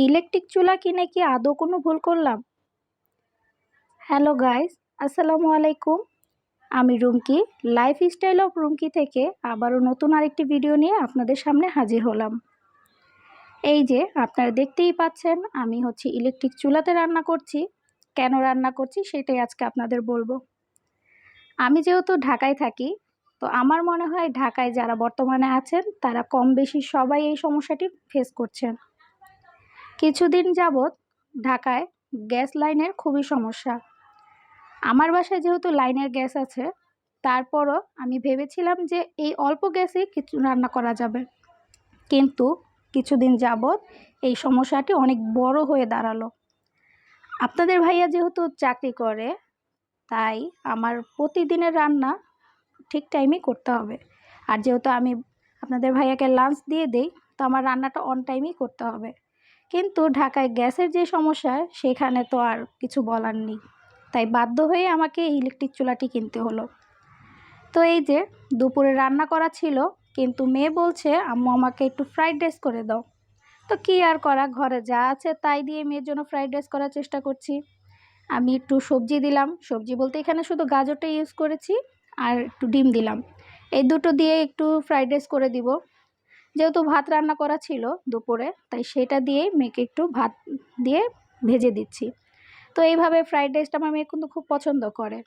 Electric চুলা কিনে কি আদৌ কোনো ভুল করলাম? হ্যালো গাইস, আসসালামু আলাইকুম। আমি রুমকি, লাইফস্টাইল অফ রুমকি থেকে আবারও নতুন আরেকটি ভিডিও নিয়ে আপনাদের সামনে হাজির হলাম। এই যে আপনারা দেখতেই পাচ্ছেন, আমি ইলেকট্রিক চুলাতে রান্না করছি। কেন রান্না করছি সেটাই আজকে আপনাদের বলবো। আমি যেহেতু ঢাকায় থাকি, তো আমার মনে হয় ঢাকায় যারা বর্তমানে আছেন তারা কম বেশি সবাই এই সমস্যাটি ফেস করছেন। কিছুদিন যাবৎ ঢাকায় গ্যাস লাইনের খুবই সমস্যা। আমার বাসায় যেহেতু লাইনের গ্যাস আছে, তারপরও আমি ভেবেছিলাম যে এই অল্প গ্যাসেই কিছু রান্না করা যাবে, কিন্তু কিছুদিন যাবৎ এই সমস্যাটি অনেক বড় হয়ে দাঁড়ালো। আপনাদের ভাইয়া যেহেতু চাকরি করে, তাই আমার প্রতিদিনের রান্না ঠিক টাইমে করতে হবে। আর যেহেতু আমি আপনাদের ভাইয়াকে লাঞ্চ দিয়ে দিই, তো আমার রান্নাটা অন টাইমেই করতে হবে। কিন্তু ঢাকায় গ্যাসের যে সমস্যা, সেখানে তো আর কিছু বলার নেই। তাই বাধ্য হয়ে আমাকে এই ইলেকট্রিক চুলাটি কিনতে হলো। তো এই যে দুপুরে রান্না করা ছিল, কিন্তু মেয়ে বলছে আম্মু আমাকে একটু ফ্রাইড রাইস করে দাও। তো কী আর করা, ঘরে যা আছে তাই দিয়ে মেয়ের জন্য ফ্রাইড রাইস করার চেষ্টা করছি। আমি একটু সবজি দিলাম, সবজি বলতে এখানে শুধু গাজরটা ইউজ করেছি, আর একটু ডিম দিলাম। এই দুটো দিয়ে একটু ফ্রাইড রাইস করে দিব। যেহেতু ভাত রান্না করা ছিল দুপুরে, তাই সেটা দিয়েই মেয়েকে একটু ভাত দিয়ে ভেজে দিচ্ছি। তো এইভাবে ফ্রাইড রাইসটা আমার মেয়ে কিন্তু খুব পছন্দ করে।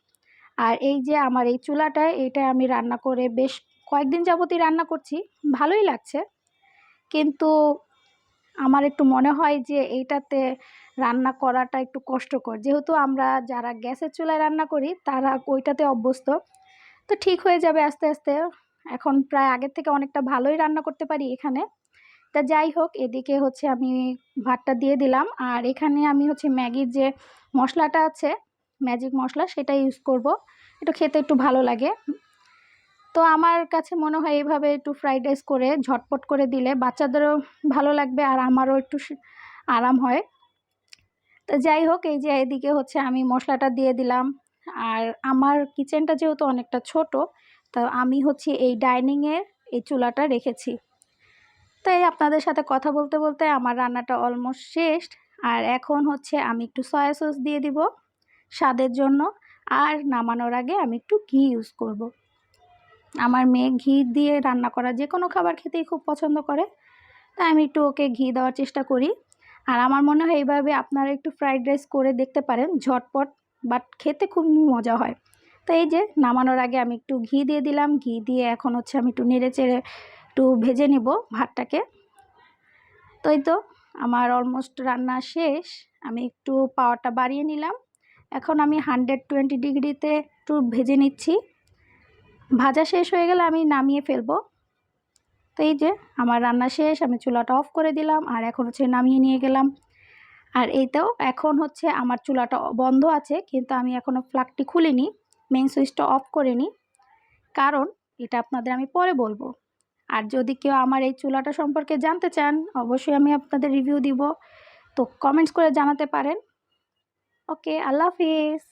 আর এই যে আমার এই চুলাটায়, এটা আমি রান্না করে বেশ কয়েকদিন যাবতই রান্না করছি, ভালোই লাগছে। কিন্তু আমার একটু মনে হয় যে এইটাতে রান্না করাটা একটু কষ্টকর, যেহেতু আমরা যারা গ্যাসের চুলায় রান্না করি তারা ওইটাতে অভ্যস্ত। তো ঠিক হয়ে যাবে আস্তে আস্তে। এখন প্রায় আগের থেকে অনেকটা ভালোই রান্না করতে পারি এখানে। তা যাই হোক, এদিকে আমি ভাতটা দিয়ে দিলাম, আর এখানে আমি ম্যাগির যে মশলাটা আছে, ম্যাজিক মশলা, সেটা ইউজ করব। একটু খেতে একটু ভালো লাগে। তো আমার কাছে মনে হয় এইভাবে একটু ফ্রাইড রাইস করে ঝটপট করে দিলে বাচ্চাদেরও ভালো লাগবে, আর আমারও একটু আরাম হয়। তো যাই হোক, এই যে এদিকে আমি মশলাটা দিয়ে দিলাম। আর আমার কিচেনটা যেহেতু অনেকটা ছোট, তো আমি এই ডাইনিংয়ের এই চুলাটা রেখেছি। তাই আপনাদের সাথে কথা বলতে বলতে আমার রান্নাটা অলমোস্ট শেষ। আর এখন আমি একটু সয়া সস দিয়ে দিব স্বাদের জন্য। আর নামানোর আগে আমি একটু ঘি ইউজ করব। আমার মেয়ে ঘি দিয়ে রান্না করা যে কোনো খাবার খেতেই খুব পছন্দ করে, তাই আমি একটু ওকে ঘি দেওয়ার চেষ্টা করি। আর আমার মনে হয় এইভাবে আপনারা একটু ফ্রাইড রাইস করে দেখতে পারেন, ঝটপট, বাট খেতে খুব মজা হয়। তো এই যে নামানোর আগে আমি একটু ঘি দিয়ে দিলাম। ঘি দিয়ে এখন আমি একটু নেড়ে চেড়ে একটু ভেজে নিব ভাতটাকে। তো এই তো আমার অলমোস্ট রান্না শেষ। আমি একটু পাওয়ারটা বাড়িয়ে নিলাম। এখন আমি 120 ডিগ্রিতে একটু ভেজে নিচ্ছি। ভাজা শেষ হয়ে গেলে আমি নামিয়ে ফেলবো। তো এই যে আমার রান্না শেষ, আমি চুলাটা অফ করে দিলাম, আর এখন নামিয়ে নিয়ে গেলাম। আর এইটাও এখন আমার চুলাটা বন্ধ আছে, কিন্তু আমি এখনও প্লাগটি খুলিনি, মেইন সুইচটা অফ করিনি, কারণ এটা আপনাদের আমি পরে বলবো। আর যদি কেউ আমার এই চুলাটা সম্পর্কে জানতে চান, অবশ্যই আমি আপনাদের রিভিউ দিব, তো কমেন্টস করে জানাতে পারেন। ওকে, আল্লাহ হাফিজ।